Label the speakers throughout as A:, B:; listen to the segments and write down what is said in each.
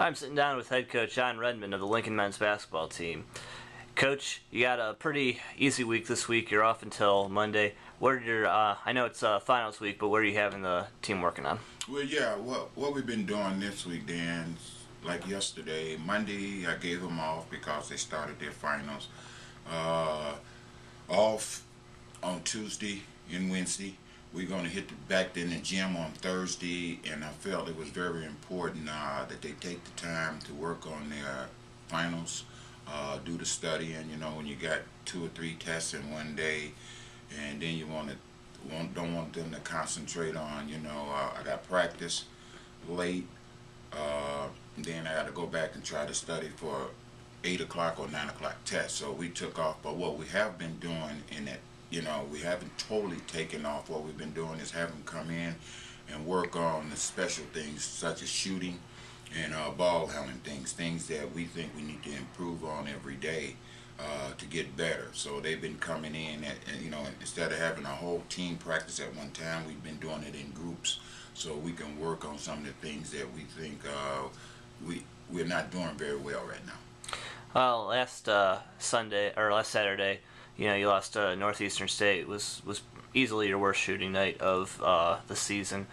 A: I'm sitting down with head coach John Redmond of the Lincoln men's basketball team. Coach, you got a pretty easy week this week. You're off until Monday. What are your, I know it's finals week, but what are you having the team working on?
B: Well, yeah, what we've been doing this week, Dan, like yesterday, Monday, I gave them off because they started their finals. Off on Tuesday and Wednesday. We're going to hit back in the gym on Thursday, and I felt it was very important that they take the time to work on their finals, do the studying. You know, when you got 2 or 3 tests in one day, and then you don't want them to concentrate on, I got practice late, then I got to go back and try to study for 8 o'clock or 9 o'clock test. So we took off, but what we have been doing in that, we haven't totally taken off. What we've been doing is have them come in and work on the special things such as shooting and ball handling things that we think we need to improve on every day to get better. So they've been coming in instead of having a whole team practice at one time, we've been doing it in groups so we can work on some of the things that we think we're not doing very well right now.
A: Well, last Saturday, you lost to Northeastern State. Was easily your worst shooting night of the season.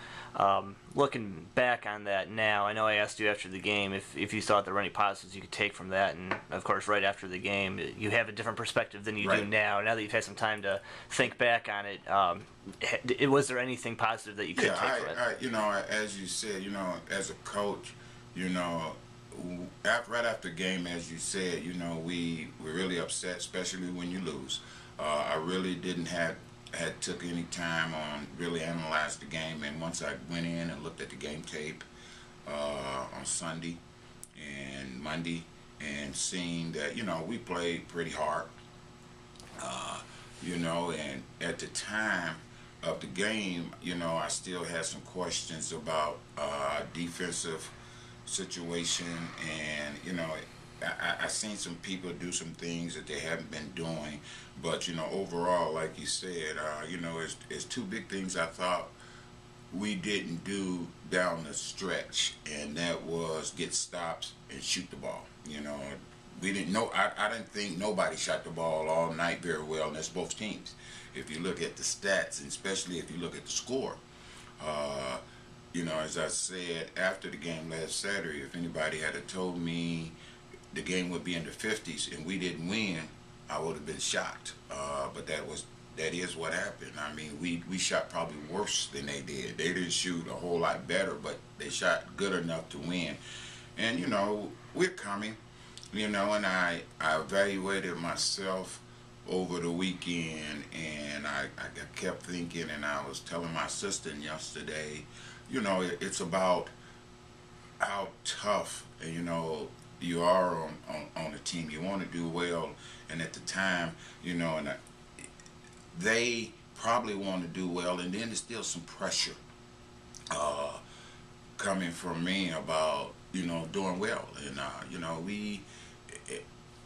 A: Looking back on that now, I know I asked you after the game if you thought there were any positives you could take from that, and of course right after the game you have a different perspective than you do now. Now that you've had some time to think back on it, was there anything positive that you could take from it?
B: As you said, as a coach, right after the game, as you said, we were really upset, especially when you lose. I really didn't had took any time on really analyze the game, and once I went in and looked at the game tape on Sunday and Monday and seeing that, we played pretty hard, and at the time of the game, I still had some questions about defensive situation, and I seen some people do some things that they haven't been doing, but overall, like you said, it's 2 big things I thought we didn't do down the stretch, and that was get stops and shoot the ball. We didn't know. I didn't think nobody shot the ball all night very well, and that's both teams. If you look at the stats, and especially if you look at the score. As I said after the game last Saturday, if anybody had told me the game would be in the 50s and we didn't win, I would have been shocked. But that is what happened. I mean, we shot probably worse than they did. They didn't shoot a whole lot better, but they shot good enough to win. And we're coming. And I evaluated myself over the weekend, and I kept thinking, and I was telling my assistant yesterday, it's about how tough you are on the team. You want to do well, and at the time, and they probably want to do well, and then there's still some pressure coming from me about doing well,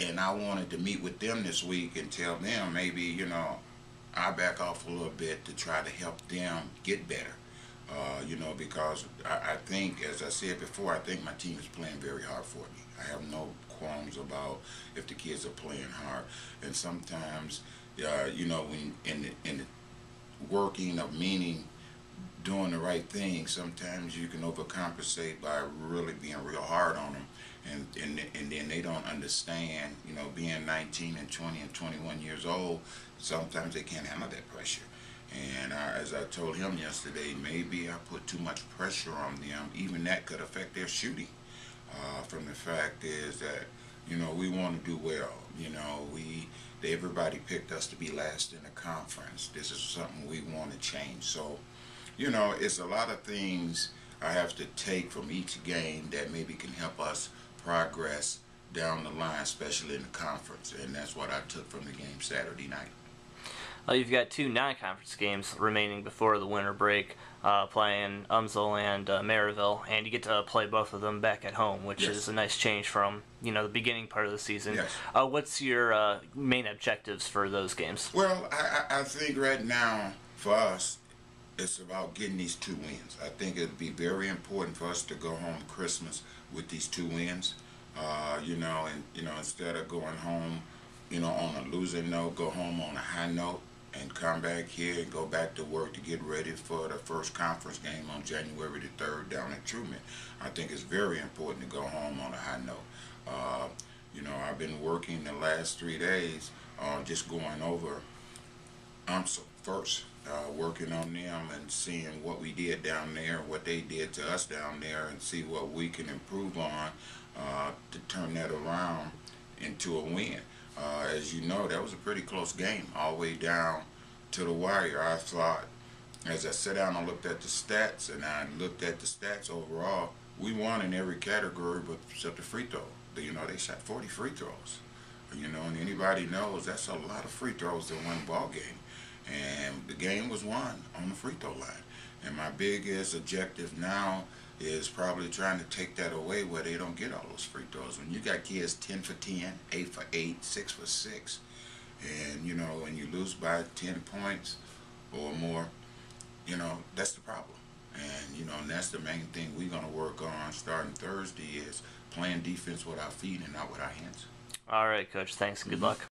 B: and I wanted to meet with them this week and tell them maybe I back off a little bit to try to help them get better. Because I think, as I said before, I think my team is playing very hard for me. I have no qualms about if the kids are playing hard. And sometimes, when in the working of meaning, doing the right thing, sometimes you can overcompensate by really being real hard on them. And then they don't understand, being 19 and 20 and 21 years old, sometimes they can't handle that pressure. And as I told him yesterday, maybe I put too much pressure on them. Even that could affect their shooting. From the fact is that, we want to do well. Everybody picked us to be last in the conference. This is something we want to change. So, it's a lot of things I have to take from each game that maybe can help us progress down the line, especially in the conference. And that's what I took from the game Saturday night.
A: You've got 2 non-conference games remaining before the winter break, playing Umsel and Maryville, and you get to play both of them back at home, which is a nice change from the beginning part of the season.
B: Yes.
A: What's your main objectives for those games?
B: Well, I think right now for us, it's about getting these 2 wins. I think it'd be very important for us to go home Christmas with these 2 wins. Instead of going home, on a losing note, go home on a high note and come back here and go back to work to get ready for the first conference game on January the 3rd down at Truman. I think it's very important to go home on a high note. I've been working the last 3 days just going over UMSL first, working on them and seeing what we did down there, what they did to us down there, and see what we can improve on to turn that around into a win. As you know, that was a pretty close game all the way down to the wire. I thought, as I sat down and looked at the stats, overall, we won in every category but except the free throw. They shot 40 free throws. And anybody knows that's a lot of free throws in one ball game. And the game was won on the free throw line. And my biggest objective now is probably trying to take that away where they don't get all those free throws. When you got kids 10 for 10, 8 for 8, 6 for 6, and when you lose by 10 points or more, that's the problem. And that's the main thing we're going to work on starting Thursday is playing defense with our feet and not with our hands.
A: All right, Coach. Thanks and good luck.